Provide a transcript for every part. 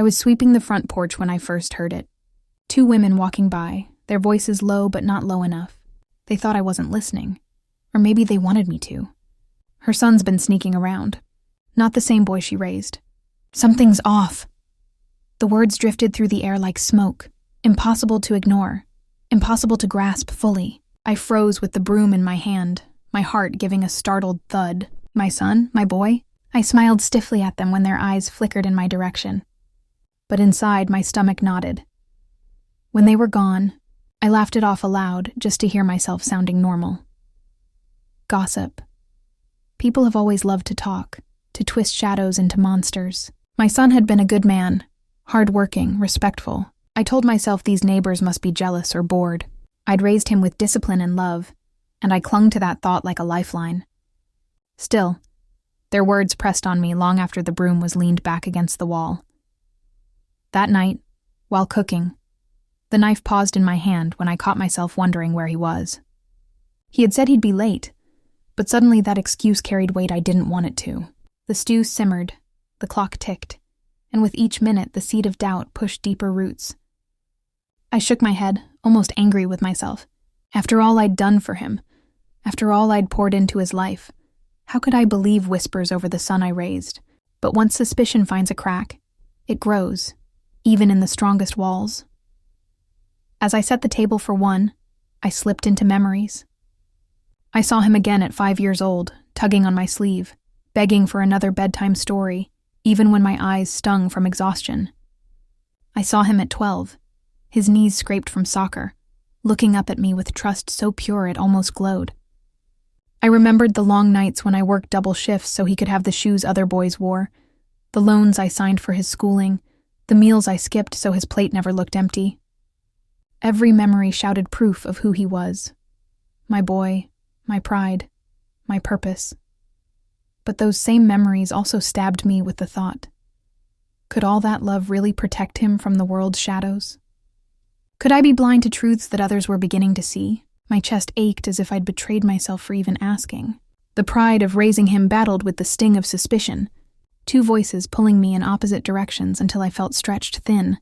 I was sweeping the front porch when I first heard it. 2 women walking by, their voices low but not low enough. They thought I wasn't listening. Or maybe they wanted me to. Her son's been sneaking around. Not the same boy she raised. Something's off. The words drifted through the air like smoke. Impossible to ignore. Impossible to grasp fully. I froze with the broom in my hand, my heart giving a startled thud. My son? My boy? I smiled stiffly at them when their eyes flickered in my direction. But inside, my stomach knotted. When they were gone, I laughed it off aloud just to hear myself sounding normal. Gossip. People have always loved to talk, to twist shadows into monsters. My son had been a good man, hard-working, respectful. I told myself these neighbors must be jealous or bored. I'd raised him with discipline and love, and I clung to that thought like a lifeline. Still, their words pressed on me long after the broom was leaned back against the wall. That night, while cooking, the knife paused in my hand when I caught myself wondering where he was. He had said he'd be late, but suddenly that excuse carried weight I didn't want it to. The stew simmered, the clock ticked, and with each minute the seed of doubt pushed deeper roots. I shook my head, almost angry with myself. After all I'd done for him, after all I'd poured into his life, how could I believe whispers over the son I raised? But once suspicion finds a crack, it grows, even in the strongest walls. As I set the table for one, I slipped into memories. I saw him again at 5 years old, tugging on my sleeve, begging for another bedtime story, even when my eyes stung from exhaustion. I saw him at 12, his knees scraped from soccer, looking up at me with trust so pure it almost glowed. I remembered the long nights when I worked double shifts so he could have the shoes other boys wore, the loans I signed for his schooling, the meals I skipped so his plate never looked empty. Every memory shouted proof of who he was. My boy, my pride, my purpose. But those same memories also stabbed me with the thought, could all that love really protect him from the world's shadows? Could I be blind to truths that others were beginning to see? My chest ached as if I'd betrayed myself for even asking. The pride of raising him battled with the sting of suspicion, 2 voices pulling me in opposite directions until I felt stretched thin,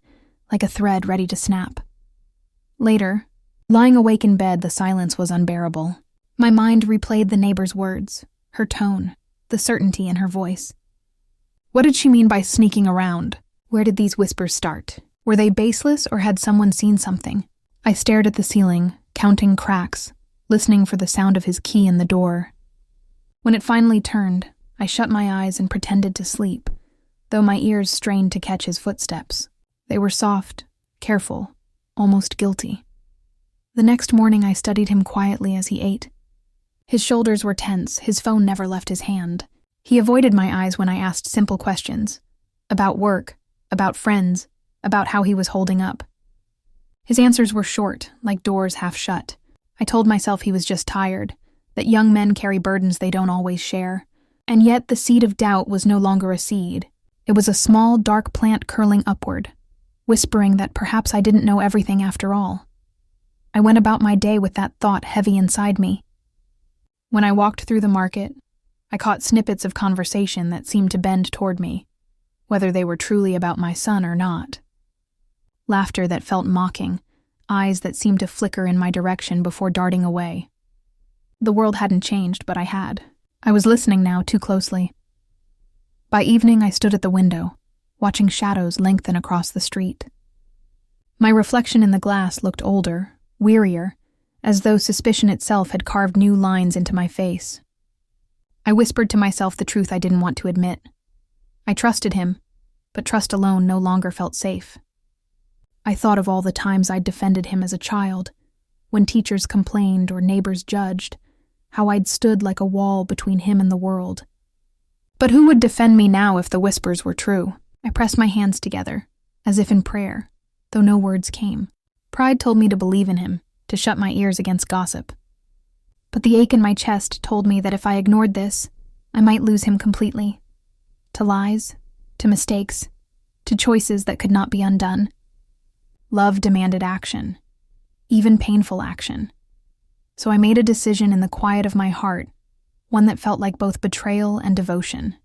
like a thread ready to snap. Later, lying awake in bed, the silence was unbearable. My mind replayed the neighbor's words, her tone, the certainty in her voice. What did she mean by sneaking around? Where did these whispers start? Were they baseless or had someone seen something? I stared at the ceiling, counting cracks, listening for the sound of his key in the door. When it finally turned, I shut my eyes and pretended to sleep, though my ears strained to catch his footsteps. They were soft, careful, almost guilty. The next morning I studied him quietly as he ate. His shoulders were tense, his phone never left his hand. He avoided my eyes when I asked simple questions. About work, about friends, about how he was holding up. His answers were short, like doors half shut. I told myself he was just tired, that young men carry burdens they don't always share. And yet the seed of doubt was no longer a seed. It was a small, dark plant curling upward, whispering that perhaps I didn't know everything after all. I went about my day with that thought heavy inside me. When I walked through the market, I caught snippets of conversation that seemed to bend toward me, whether they were truly about my son or not. Laughter that felt mocking, eyes that seemed to flicker in my direction before darting away. The world hadn't changed, but I had. I was listening now too closely. By evening, I stood at the window, watching shadows lengthen across the street. My reflection in the glass looked older, wearier, as though suspicion itself had carved new lines into my face. I whispered to myself the truth I didn't want to admit. I trusted him, but trust alone no longer felt safe. I thought of all the times I'd defended him as a child, when teachers complained or neighbors judged, how I'd stood like a wall between him and the world. But who would defend me now if the whispers were true? I pressed my hands together, as if in prayer, though no words came. Pride told me to believe in him, to shut my ears against gossip. But the ache in my chest told me that if I ignored this, I might lose him completely. To lies, to mistakes, to choices that could not be undone. Love demanded action, even painful action. So I made a decision in the quiet of my heart, one that felt like both betrayal and devotion.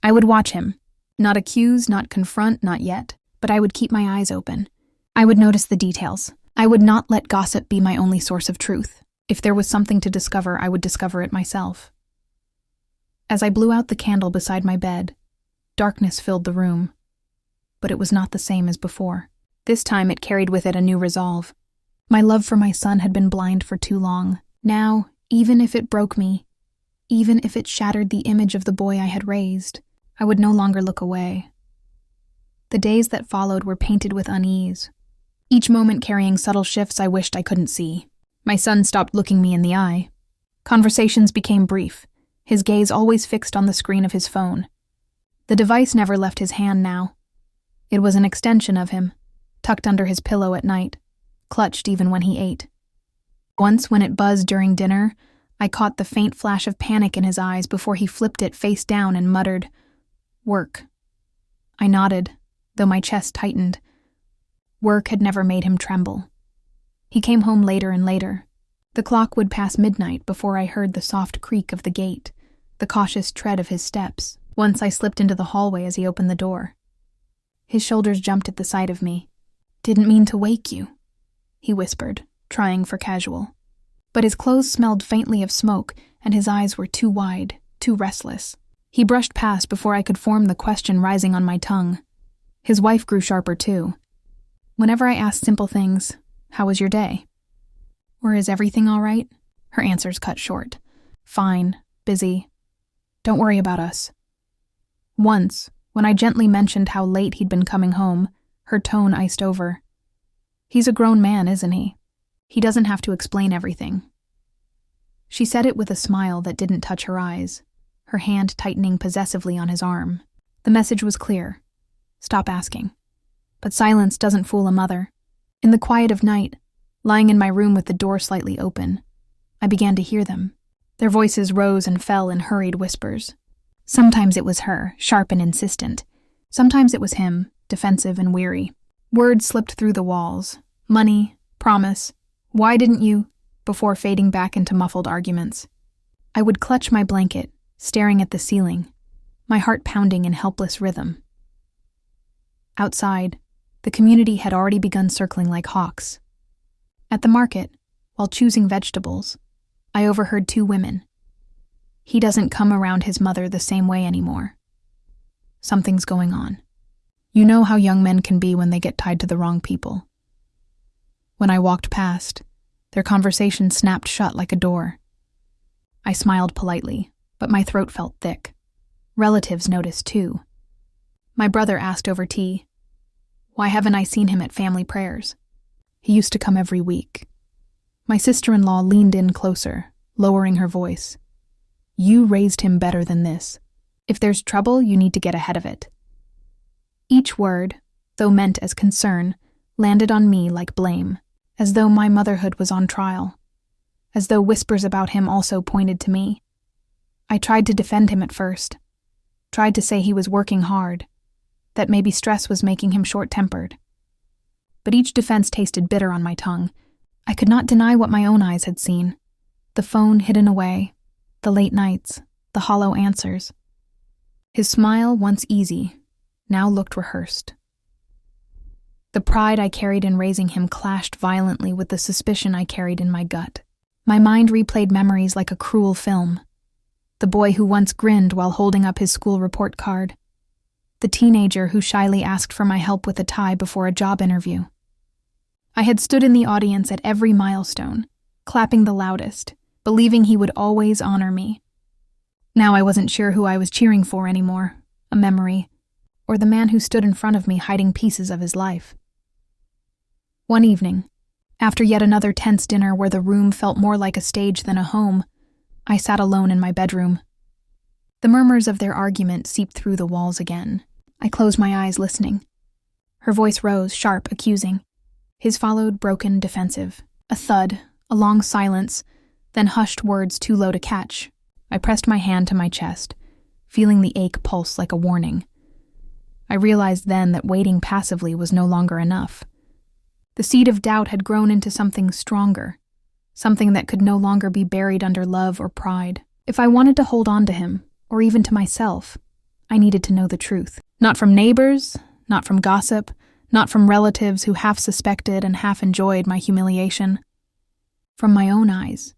I would watch him, Not accuse, not confront, not yet. But I would keep my eyes open. I would notice the details. I would not let gossip be my only source of truth. If there was something to discover, I would discover it myself. As I blew out the candle beside my bed, darkness filled the room. But it was not the same as before. This time it carried with it a new resolve. My love for my son had been blind for too long. Now, even if it broke me, even if it shattered the image of the boy I had raised, I would no longer look away. The days that followed were painted with unease, each moment carrying subtle shifts I wished I couldn't see. My son stopped looking me in the eye. Conversations became brief, his gaze always fixed on the screen of his phone. The device never left his hand now. It was an extension of him, tucked under his pillow at night, clutched even when he ate. Once, when it buzzed during dinner, I caught the faint flash of panic in his eyes before he flipped it face down and muttered, "Work." I nodded, though my chest tightened. Work had never made him tremble. He came home later and later. The clock would pass midnight before I heard the soft creak of the gate, the cautious tread of his steps. Once I slipped into the hallway as he opened the door. His shoulders jumped at the sight of me. "Didn't mean to wake you," he whispered, trying for casual. But his clothes smelled faintly of smoke, and his eyes were too wide, too restless. He brushed past before I could form the question rising on my tongue. His wife grew sharper too. Whenever I asked simple things, "How was your day?" or "Is everything all right?" her answers cut short. "Fine, busy. Don't worry about us." Once, when I gently mentioned how late he'd been coming home, her tone iced over. "He's a grown man, isn't he? He doesn't have to explain everything." She said it with a smile that didn't touch her eyes, her hand tightening possessively on his arm. The message was clear. Stop asking. But silence doesn't fool a mother. In the quiet of night, lying in my room with the door slightly open, I began to hear them. Their voices rose and fell in hurried whispers. Sometimes it was her, sharp and insistent. Sometimes it was him, defensive and weary. Words slipped through the walls. Money, promise, "Why didn't you?" before fading back into muffled arguments. I would clutch my blanket, staring at the ceiling, my heart pounding in helpless rhythm. Outside, the community had already begun circling like hawks. At the market, while choosing vegetables, I overheard two women. "He doesn't come around his mother the same way anymore. Something's going on." You know how young men can be when they get tied to the wrong people. When I walked past, their conversation snapped shut like a door. I smiled politely, but my throat felt thick. Relatives noticed too. My brother asked over tea, "Why haven't I seen him at family prayers? He used to come every week." My sister-in-law leaned in closer, lowering her voice. "You raised him better than this. If there's trouble, you need to get ahead of it." Each word, though meant as concern, landed on me like blame, as though my motherhood was on trial, as though whispers about him also pointed to me. I tried to defend him at first, tried to say he was working hard, that maybe stress was making him short-tempered. But each defense tasted bitter on my tongue. I could not deny what my own eyes had seen. The phone hidden away, the late nights, the hollow answers. His smile, once easy, now looked rehearsed. The pride I carried in raising him clashed violently with the suspicion I carried in my gut. My mind replayed memories like a cruel film. The boy who once grinned while holding up his school report card. The teenager who shyly asked for my help with a tie before a job interview. I had stood in the audience at every milestone, clapping the loudest, believing he would always honor me. Now I wasn't sure who I was cheering for anymore, a memory, or the man who stood in front of me hiding pieces of his life. One evening, after yet another tense dinner where the room felt more like a stage than a home, I sat alone in my bedroom. The murmurs of their argument seeped through the walls again. I closed my eyes listening. Her voice rose, sharp, accusing. His followed, broken, defensive. A thud, a long silence, then hushed words too low to catch. I pressed my hand to my chest, feeling the ache pulse like a warning. I realized then that waiting passively was no longer enough. The seed of doubt had grown into something stronger, something that could no longer be buried under love or pride. If I wanted to hold on to him, or even to myself, I needed to know the truth. Not from neighbors, not from gossip, not from relatives who half suspected and half enjoyed my humiliation. From my own eyes.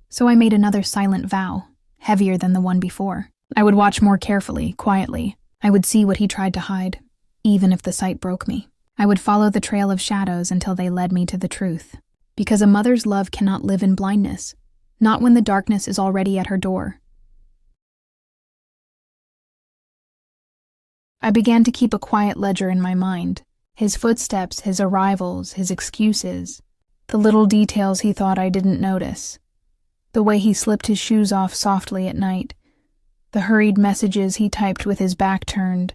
So I made another silent vow, heavier than the one before. I would watch more carefully, quietly. I would see what he tried to hide, even if the sight broke me. I would follow the trail of shadows until they led me to the truth. Because a mother's love cannot live in blindness, not when the darkness is already at her door. I began to keep a quiet ledger in my mind. His footsteps, his arrivals, his excuses, the little details he thought I didn't notice. The way he slipped his shoes off softly at night, the hurried messages he typed with his back turned,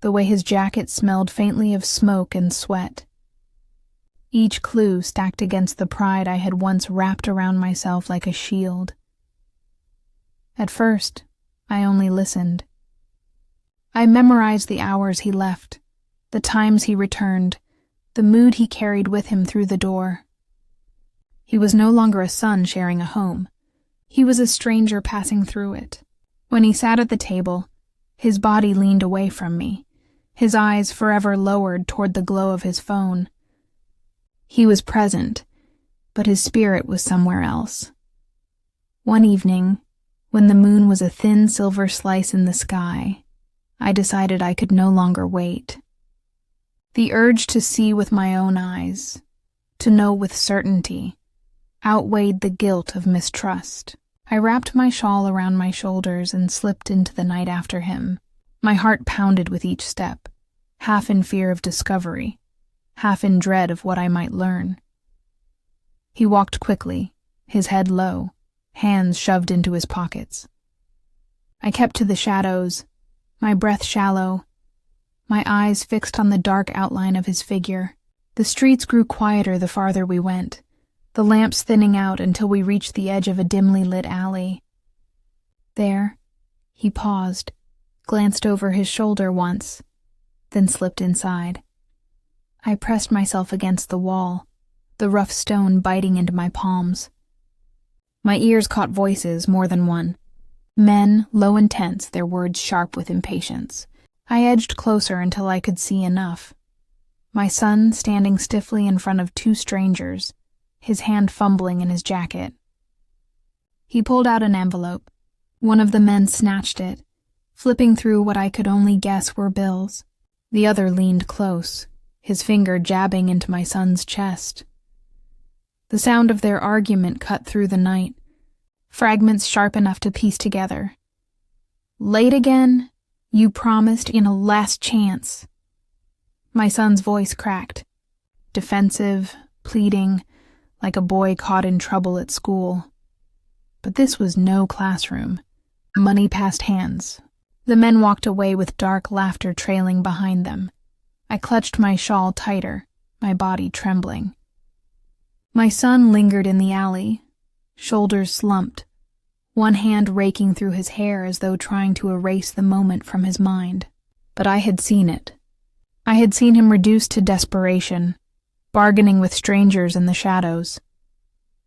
the way his jacket smelled faintly of smoke and sweat. Each clue stacked against the pride I had once wrapped around myself like a shield. At first, I only listened. I memorized the hours he left, the times he returned, the mood he carried with him through the door. He was no longer a son sharing a home. He was a stranger passing through it. When he sat at the table, his body leaned away from me, his eyes forever lowered toward the glow of his phone. He was present, but his spirit was somewhere else. One evening, when the moon was a thin silver slice in the sky, I decided I could no longer wait. The urge to see with my own eyes, to know with certainty, outweighed the guilt of mistrust. I wrapped my shawl around my shoulders and slipped into the night after him. My heart pounded with each step, half in fear of discovery, half in dread of what I might learn. He walked quickly, his head low, hands shoved into his pockets. I kept to the shadows, my breath shallow, my eyes fixed on the dark outline of his figure. The streets grew quieter the farther we went, the lamps thinning out until we reached the edge of a dimly lit alley. There, he paused, glanced over his shoulder once, then slipped inside. I pressed myself against the wall, the rough stone biting into my palms. My ears caught voices, more than one. Men, low and tense, their words sharp with impatience. I edged closer until I could see enough. My son standing stiffly in front of two strangers, his hand fumbling in his jacket. He pulled out an envelope. One of the men snatched it, flipping through what I could only guess were bills. The other leaned close, his finger jabbing into my son's chest. The sound of their argument cut through the night, fragments sharp enough to piece together. "Late again? You promised in a last chance." My son's voice cracked, defensive, pleading, like a boy caught in trouble at school. But this was no classroom. Money passed hands. The men walked away with dark laughter trailing behind them. I clutched my shawl tighter, my body trembling. My son lingered in the alley, shoulders slumped, one hand raking through his hair as though trying to erase the moment from his mind. But I had seen it. I had seen him reduced to desperation, bargaining with strangers in the shadows.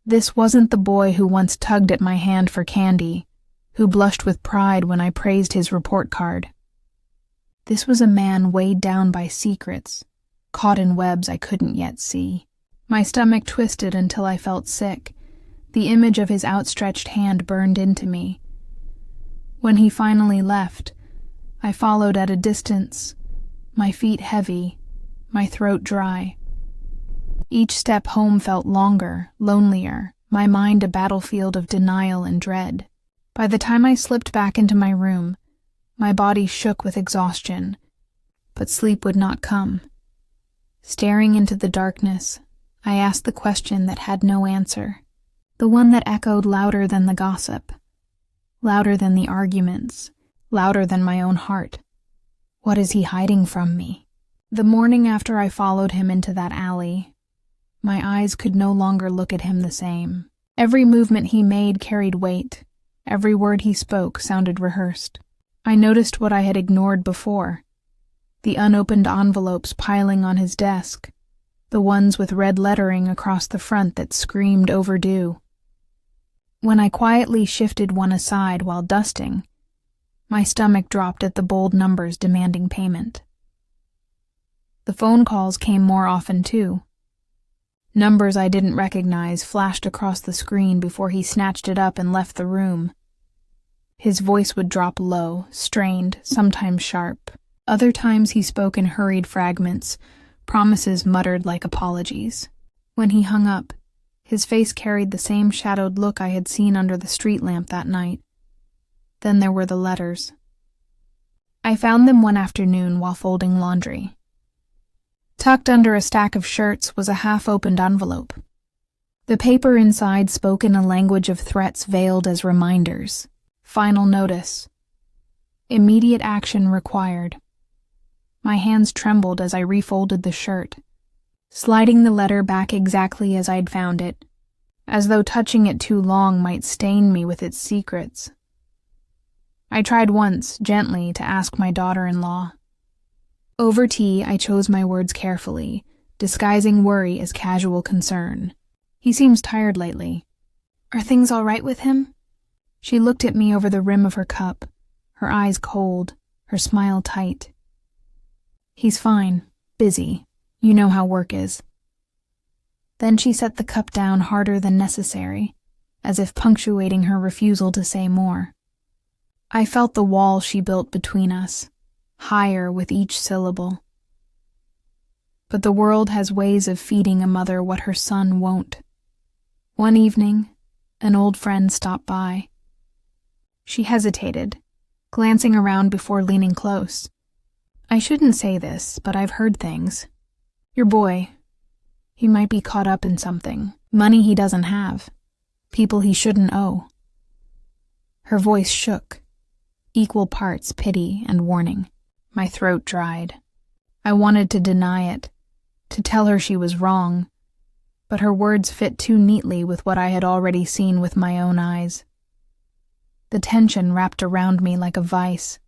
This wasn't the boy who once tugged at my hand for candy, who blushed with pride when I praised his report card. This was a man weighed down by secrets, caught in webs I couldn't yet see. My stomach twisted until I felt sick. The image of his outstretched hand burned into me. When he finally left, I followed at a distance, my feet heavy, my throat dry. Each step home felt longer, lonelier, my mind a battlefield of denial and dread. By the time I slipped back into my room, my body shook with exhaustion, but sleep would not come. Staring into the darkness, I asked the question that had no answer, the one that echoed louder than the gossip, louder than the arguments, louder than my own heart. What is he hiding from me? The morning after I followed him into that alley, my eyes could no longer look at him the same. Every movement he made carried weight. Every word he spoke sounded rehearsed. I noticed what I had ignored before, the unopened envelopes piling on his desk, the ones with red lettering across the front that screamed overdue. When I quietly shifted one aside while dusting, My stomach dropped at the bold numbers demanding payment. The phone calls came more often, too. Numbers I didn't recognize flashed across the screen before he snatched it up and left the room. His voice would drop low, strained, sometimes sharp. Other times he spoke in hurried fragments, promises muttered like apologies. When he hung up, his face carried the same shadowed look I had seen under the street lamp that night. Then there were the letters. I found them one afternoon while folding laundry. Tucked under a stack of shirts was a half-opened envelope. The paper inside spoke in a language of threats veiled as reminders. Final notice. Immediate action required. My hands trembled as I refolded the shirt, sliding the letter back exactly as I'd found it, as though touching it too long might stain me with its secrets. I tried once, gently, to ask my daughter-in-law. Over tea, I chose my words carefully, disguising worry as casual concern. He seems tired lately. Are things all right with him? She looked at me over the rim of her cup, her eyes cold, her smile tight. He's fine, busy. You know how work is. Then she set the cup down harder than necessary, as if punctuating her refusal to say more. I felt the wall she built between us, higher with each syllable. But the world has ways of feeding a mother what her son won't. One evening, an old friend stopped by. She hesitated, glancing around before leaning close. I shouldn't say this, but I've heard things. Your boy, he might be caught up in something. Money he doesn't have. People he shouldn't owe. Her voice shook, equal parts pity and warning. My throat dried. I wanted to deny it, to tell her she was wrong, but her words fit too neatly with what I had already seen with my own eyes. The tension wrapped around me like a vice.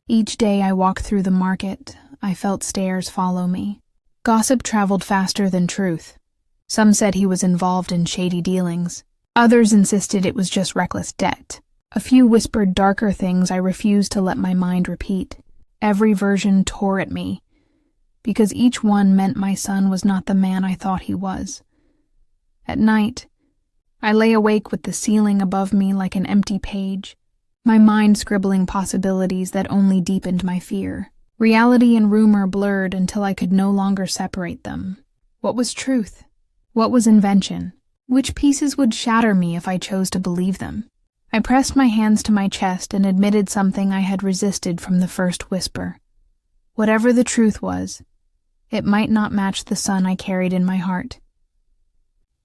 Each day I walked through the market, I felt stares follow me. Gossip traveled faster than truth. Some said he was involved in shady dealings. Others insisted it was just reckless debt. A few whispered darker things I refused to let my mind repeat. Every version tore at me, because each one meant my son was not the man I thought he was. At night, I lay awake with the ceiling above me like an empty page, my mind scribbling possibilities that only deepened my fear. Reality and rumor blurred until I could no longer separate them. What was truth? What was invention? Which pieces would shatter me if I chose to believe them? I pressed my hands to my chest and admitted something I had resisted from the first whisper. Whatever the truth was, it might not match the son I carried in my heart.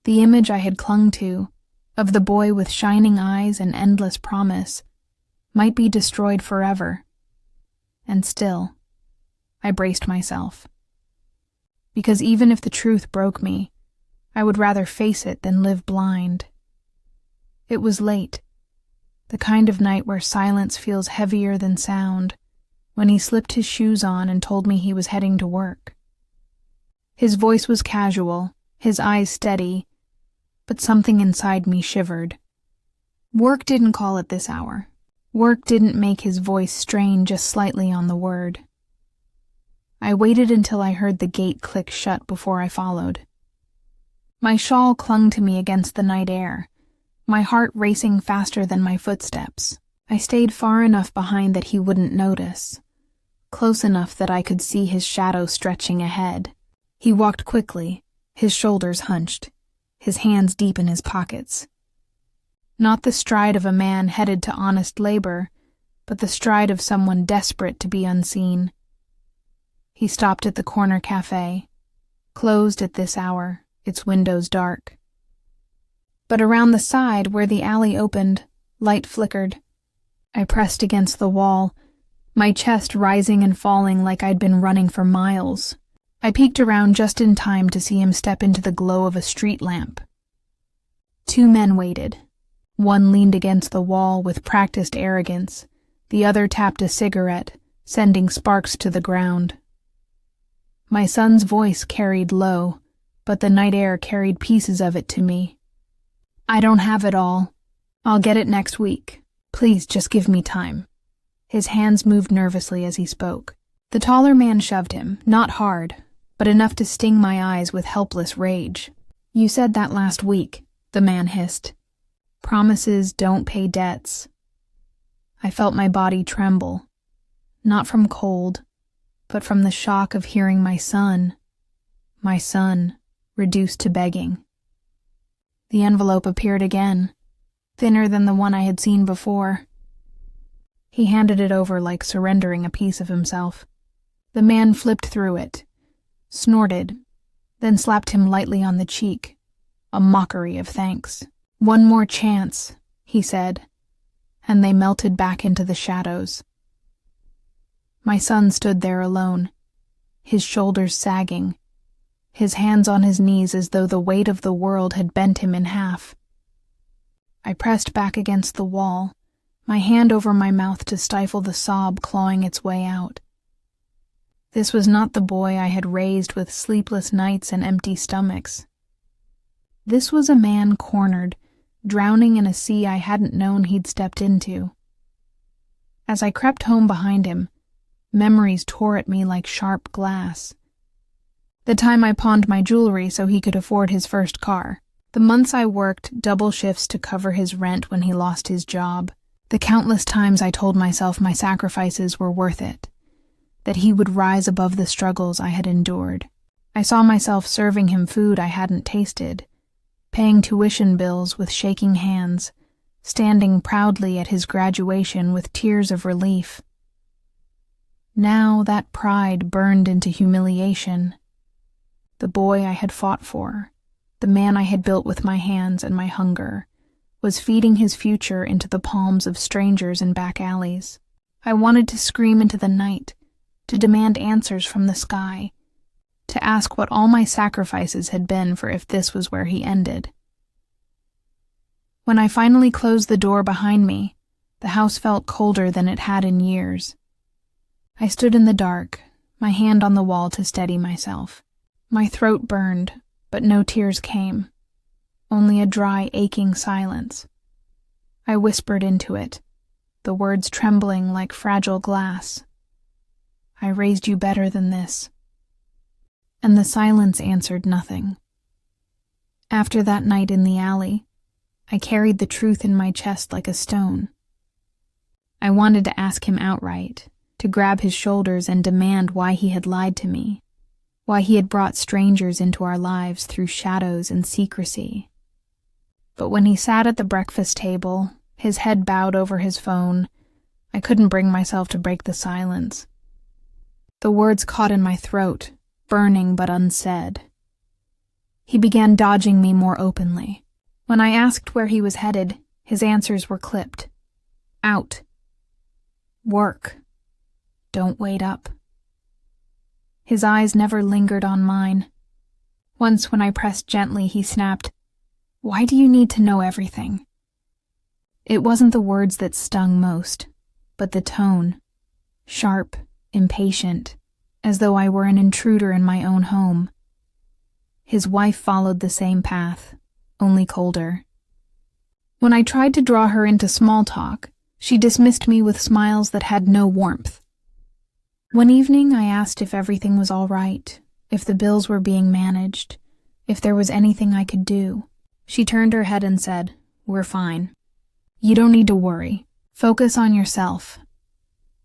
The image I had clung to, of the boy with shining eyes and endless promise, might be destroyed forever. And still, I braced myself. Because even if the truth broke me, I would rather face it than live blind. It was late, the kind of night where silence feels heavier than sound, when he slipped his shoes on and told me he was heading to work. His voice was casual, his eyes steady, but something inside me shivered. Work didn't call at this hour. Work didn't make his voice strain just slightly on the word. I waited until I heard the gate click shut before I followed. My shawl clung to me against the night air, my heart racing faster than my footsteps. I stayed far enough behind that he wouldn't notice, close enough that I could see his shadow stretching ahead. He walked quickly, his shoulders hunched, his hands deep in his pockets. Not the stride of a man headed to honest labor, but the stride of someone desperate to be unseen. He stopped at the corner cafe, closed at this hour, its windows dark. But around the side, where the alley opened, light flickered. I pressed against the wall, my chest rising and falling like I'd been running for miles. I peeked around just in time to see him step into the glow of a street lamp. Two men waited. One leaned against the wall with practiced arrogance. The other tapped a cigarette, sending sparks to the ground. My son's voice carried low, but the night air carried pieces of it to me. I don't have it all. I'll get it next week. Please just give me time. His hands moved nervously as he spoke. The taller man shoved him, not hard, but enough to sting my eyes with helpless rage. "You said that last week," the man hissed. "Promises don't pay debts." I felt my body tremble, not from cold, but from the shock of hearing my son, reduced to begging. The envelope appeared again, thinner than the one I had seen before. He handed it over like surrendering a piece of himself. The man flipped through it, snorted, then slapped him lightly on the cheek, a mockery of thanks. "One more chance," he said, and they melted back into the shadows. My son stood there alone, his shoulders sagging, his hands on his knees as though the weight of the world had bent him in half. I pressed back against the wall, my hand over my mouth to stifle the sob clawing its way out. This was not the boy I had raised with sleepless nights and empty stomachs. This was a man cornered, drowning in a sea I hadn't known he'd stepped into. As I crept home behind him, memories tore at me like sharp glass. The time I pawned my jewelry so he could afford his first car. The months I worked double shifts to cover his rent when he lost his job. The countless times I told myself my sacrifices were worth it, that he would rise above the struggles I had endured. I saw myself serving him food I hadn't tasted, paying tuition bills with shaking hands, standing proudly at his graduation with tears of relief. Now that pride burned into humiliation. The boy I had fought for, the man I had built with my hands and my hunger, was feeding his future into the palms of strangers in back alleys. I wanted to scream into the night, to demand answers from the sky, to ask what all my sacrifices had been for if this was where he ended. When I finally closed the door behind me, the house felt colder than it had in years. I stood in the dark, my hand on the wall to steady myself. My throat burned, but no tears came, only a dry, aching silence. I whispered into it, the words trembling like fragile glass. "I raised you better than this." And the silence answered nothing. After that night in the alley, I carried the truth in my chest like a stone. I wanted to ask him outright, to grab his shoulders and demand why he had lied to me, why he had brought strangers into our lives through shadows and secrecy. But when he sat at the breakfast table, his head bowed over his phone, I couldn't bring myself to break the silence. The words caught in my throat, burning but unsaid. He began dodging me more openly. When I asked where he was headed, his answers were clipped. Out. Work. Don't wait up. His eyes never lingered on mine. Once when I pressed gently, he snapped, "Why do you need to know everything?" It wasn't the words that stung most, but the tone, sharp, impatient, as though I were an intruder in my own home. His wife followed the same path, only colder. When I tried to draw her into small talk, she dismissed me with smiles that had no warmth. One evening I asked if everything was all right, if the bills were being managed, if there was anything I could do. She turned her head and said, "We're fine. You don't need to worry. Focus on yourself."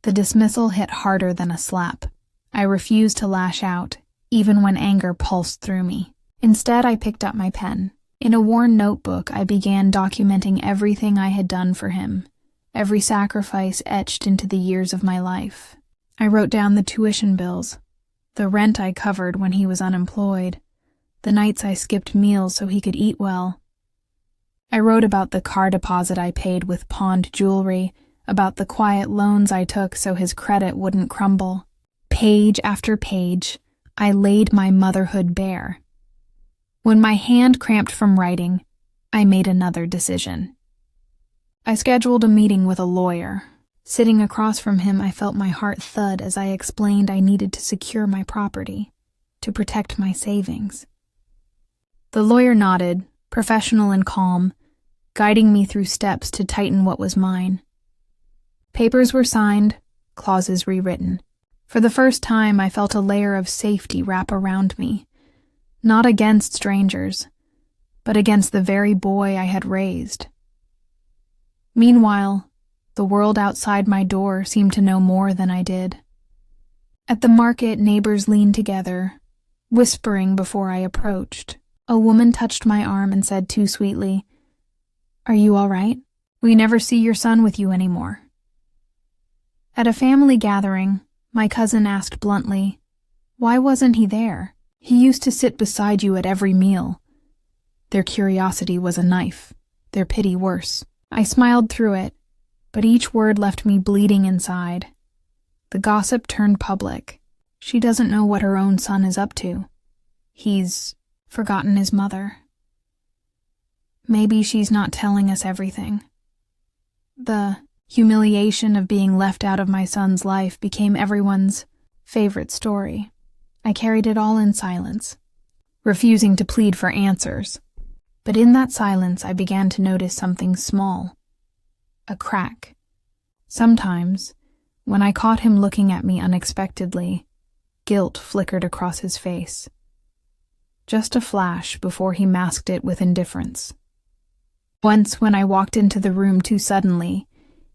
The dismissal hit harder than a slap. I refused to lash out, even when anger pulsed through me. Instead, I picked up my pen. In a worn notebook, I began documenting everything I had done for him, every sacrifice etched into the years of my life. I wrote down the tuition bills, the rent I covered when he was unemployed, the nights I skipped meals so he could eat well. I wrote about the car deposit I paid with pawned jewelry, about the quiet loans I took so his credit wouldn't crumble. Page after page, I laid my motherhood bare. When my hand cramped from writing, I made another decision. I scheduled a meeting with a lawyer. Sitting across from him, I felt my heart thud as I explained I needed to secure my property, to protect my savings. The lawyer nodded, professional and calm, guiding me through steps to tighten what was mine. Papers were signed, clauses rewritten. For the first time, I felt a layer of safety wrap around me, not against strangers, but against the very boy I had raised. Meanwhile, the world outside my door seemed to know more than I did. At the market, neighbors leaned together, whispering before I approached. A woman touched my arm and said too sweetly, "Are you all right? We never see your son with you anymore." At a family gathering, my cousin asked bluntly, "Why wasn't he there? He used to sit beside you at every meal." Their curiosity was a knife, their pity worse. I smiled through it, but each word left me bleeding inside. The gossip turned public. She doesn't know what her own son is up to. He's forgotten his mother. Maybe she's not telling us everything. The humiliation of being left out of my son's life became everyone's favorite story. I carried it all in silence, refusing to plead for answers. But in that silence, I began to notice something small. A crack. Sometimes, when I caught him looking at me unexpectedly, guilt flickered across his face. Just a flash before he masked it with indifference. Once, when I walked into the room too suddenly,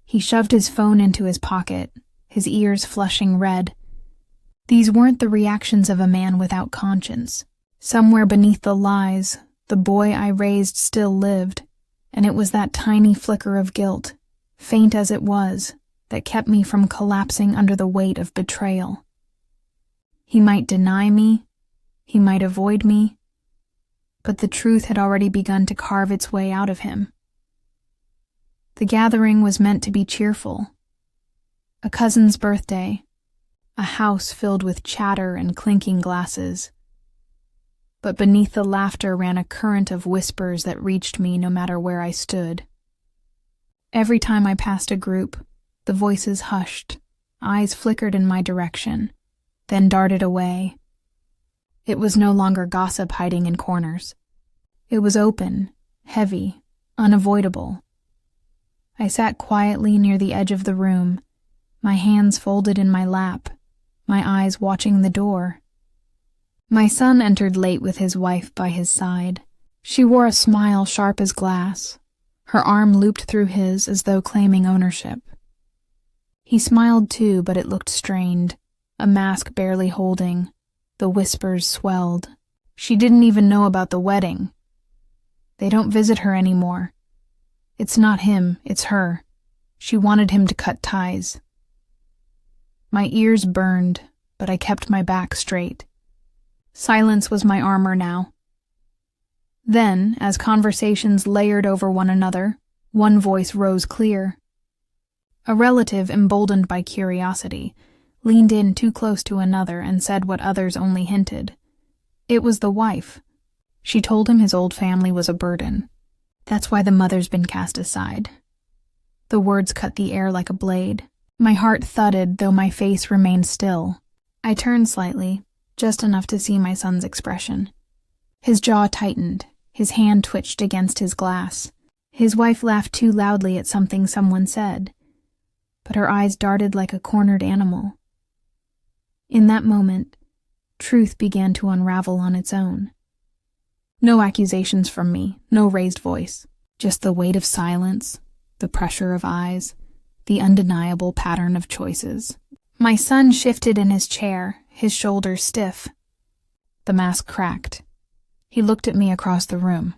he shoved his phone into his pocket, his ears flushing red. These weren't the reactions of a man without conscience. Somewhere beneath the lies, the boy I raised still lived, and it was that tiny flicker of guilt, faint as it was, that kept me from collapsing under the weight of betrayal. He might deny me, he might avoid me, but the truth had already begun to carve its way out of him. The gathering was meant to be cheerful. A cousin's birthday, a house filled with chatter and clinking glasses. But beneath the laughter ran a current of whispers that reached me no matter where I stood. Every time I passed a group, the voices hushed, eyes flickered in my direction, then darted away. It was no longer gossip hiding in corners. It was open, heavy, unavoidable. I sat quietly near the edge of the room, my hands folded in my lap, my eyes watching the door. My son entered late with his wife by his side. She wore a smile sharp as glass, her arm looped through his as though claiming ownership. He smiled too, but it looked strained, a mask barely holding. The whispers swelled. She didn't even know about the wedding. They don't visit her anymore. It's not him, it's her. She wanted him to cut ties. My ears burned, but I kept my back straight. Silence was my armor now. Then, as conversations layered over one another, one voice rose clear. A relative, emboldened by curiosity, leaned in too close to another and said what others only hinted. It was the wife. She told him his old family was a burden. That's why the mother's been cast aside. The words cut the air like a blade. My heart thudded, though my face remained still. I turned slightly, just enough to see my son's expression. His jaw tightened, his hand twitched against his glass. His wife laughed too loudly at something someone said, but her eyes darted like a cornered animal. In that moment, truth began to unravel on its own. No accusations from me, no raised voice, just the weight of silence, the pressure of eyes, the undeniable pattern of choices. My son shifted in his chair, his shoulders stiff. The mask cracked. He looked at me across the room.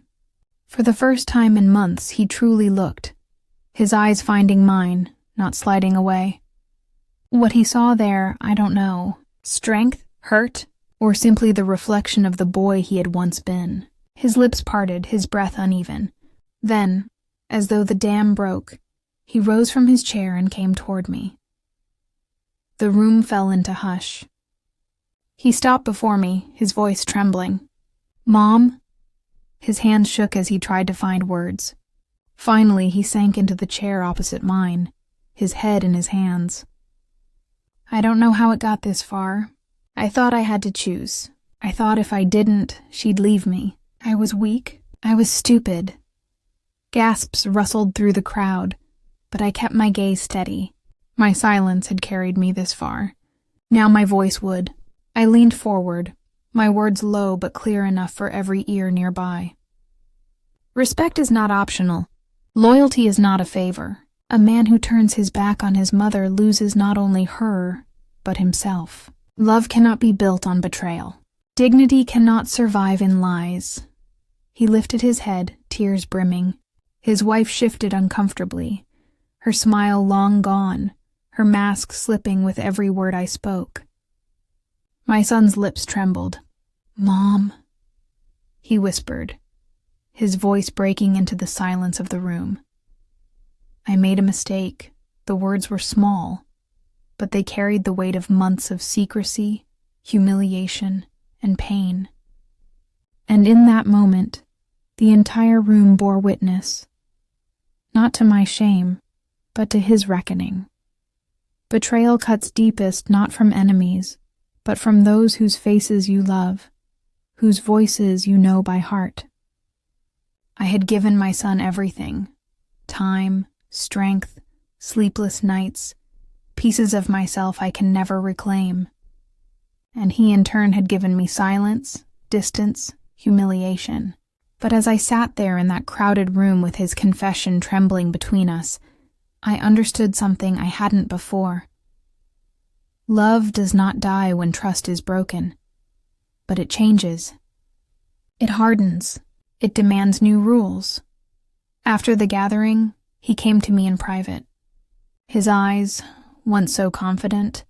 For the first time in months, he truly looked, his eyes finding mine, not sliding away. What he saw there, I don't know. Strength, hurt, or simply the reflection of the boy he had once been. His lips parted, his breath uneven. Then, as though the dam broke, he rose from his chair and came toward me. The room fell into hush. He stopped before me, his voice trembling. "Mom?" His hands shook as he tried to find words. Finally, he sank into the chair opposite mine, his head in his hands. I don't know how it got this far. I thought I had to choose. I thought if I didn't, she'd leave me. I was weak. I was stupid. Gasps rustled through the crowd, but I kept my gaze steady. My silence had carried me this far. Now my voice would. I leaned forward, my words low but clear enough for every ear nearby. Respect is not optional. Loyalty is not a favor. A man who turns his back on his mother loses not only her, but himself. Love cannot be built on betrayal. Dignity cannot survive in lies. He lifted his head, tears brimming. His wife shifted uncomfortably, her smile long gone, her mask slipping with every word I spoke. My son's lips trembled. "Mom," he whispered, his voice breaking into the silence of the room. I made a mistake. The words were small, but they carried the weight of months of secrecy, humiliation, and pain. And in that moment, the entire room bore witness, not to my shame, but to his reckoning. Betrayal cuts deepest not from enemies, but from those whose faces you love, whose voices you know by heart. I had given my son everything: time, strength, sleepless nights, pieces of myself I can never reclaim. And he in turn had given me silence, distance, humiliation. But as I sat there in that crowded room with his confession trembling between us, I understood something I hadn't before. Love does not die when trust is broken, but it changes. It hardens. It demands new rules. After the gathering, he came to me in private. His eyes, once so confident,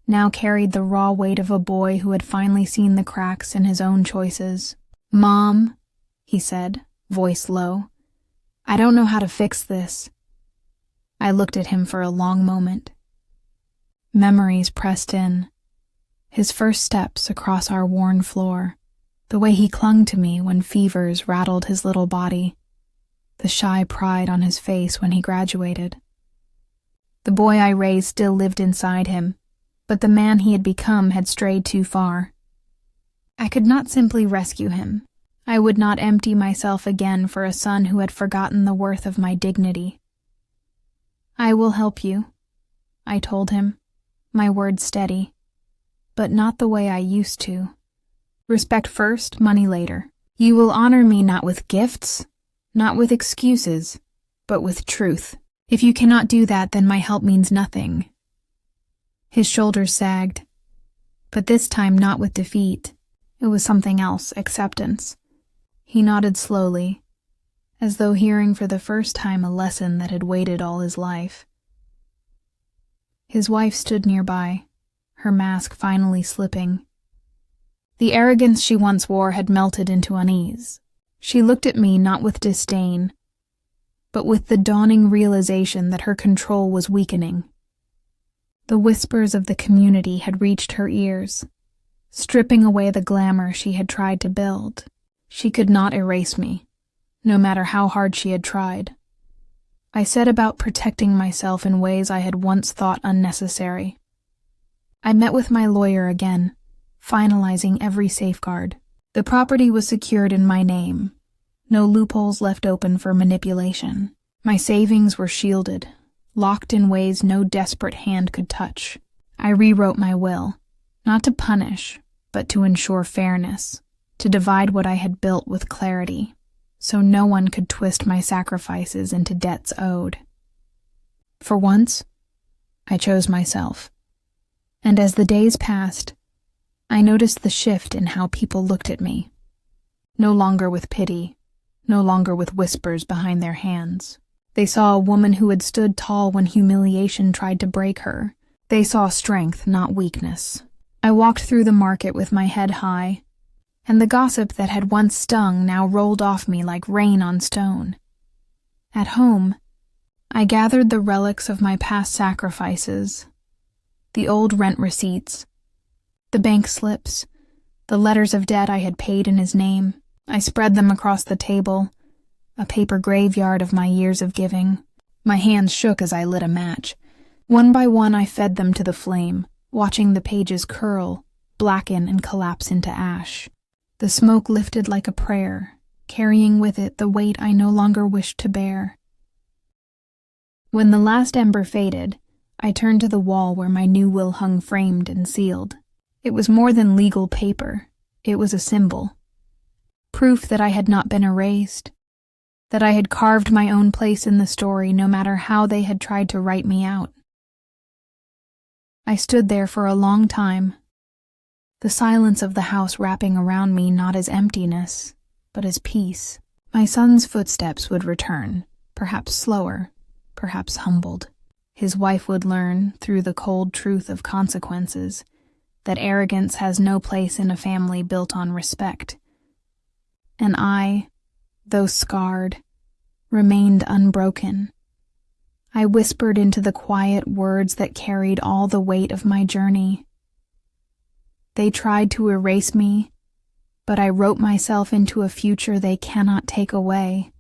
now carried the raw weight of a boy who had finally seen the cracks in his own choices. "Mom," he said, voice low, "I don't know how to fix this." I looked at him for a long moment. Memories pressed in. His first steps across our worn floor, the way he clung to me when fevers rattled his little body, the shy pride on his face when he graduated. The boy I raised still lived inside him, but the man he had become had strayed too far. I could not simply rescue him. I would not empty myself again for a son who had forgotten the worth of my dignity. "I will help you," I told him, my words steady, "but not the way I used to. Respect first, money later. You will honor me not with gifts, not with excuses, but with truth. If you cannot do that, then my help means nothing." His shoulders sagged, but this time not with defeat. It was something else, acceptance. He nodded slowly, as though hearing for the first time a lesson that had waited all his life. His wife stood nearby, her mask finally slipping. The arrogance she once wore had melted into unease. She looked at me not with disdain, but with the dawning realization that her control was weakening. The whispers of the community had reached her ears, stripping away the glamour she had tried to build. She could not erase me, no matter how hard she had tried. I set about protecting myself in ways I had once thought unnecessary. I met with my lawyer again, finalizing every safeguard. The property was secured in my name, no loopholes left open for manipulation. My savings were shielded, locked in ways no desperate hand could touch. I rewrote my will, not to punish, but to ensure fairness, to divide what I had built with clarity, so no one could twist my sacrifices into debts owed. For once, I chose myself. And as the days passed, I noticed the shift in how people looked at me. No longer with pity, no longer with whispers behind their hands. They saw a woman who had stood tall when humiliation tried to break her. They saw strength, not weakness. I walked through the market with my head high, and the gossip that had once stung now rolled off me like rain on stone. At home, I gathered the relics of my past sacrifices, the old rent receipts, the bank slips, the letters of debt I had paid in his name. I spread them across the table, a paper graveyard of my years of giving. My hands shook as I lit a match. One by one I fed them to the flame, watching the pages curl, blacken, and collapse into ash. The smoke lifted like a prayer, carrying with it the weight I no longer wished to bear. When the last ember faded, I turned to the wall where my new will hung framed and sealed. It was more than legal paper. It was a symbol. Proof that I had not been erased. That I had carved my own place in the story no matter how they had tried to write me out. I stood there for a long time, the silence of the house wrapping around me not as emptiness, but as peace. My son's footsteps would return, perhaps slower, perhaps humbled. His wife would learn, through the cold truth of consequences, that arrogance has no place in a family built on respect. And I, though scarred, remained unbroken. I whispered into the quiet words that carried all the weight of my journey. They tried to erase me, but I wrote myself into a future they cannot take away.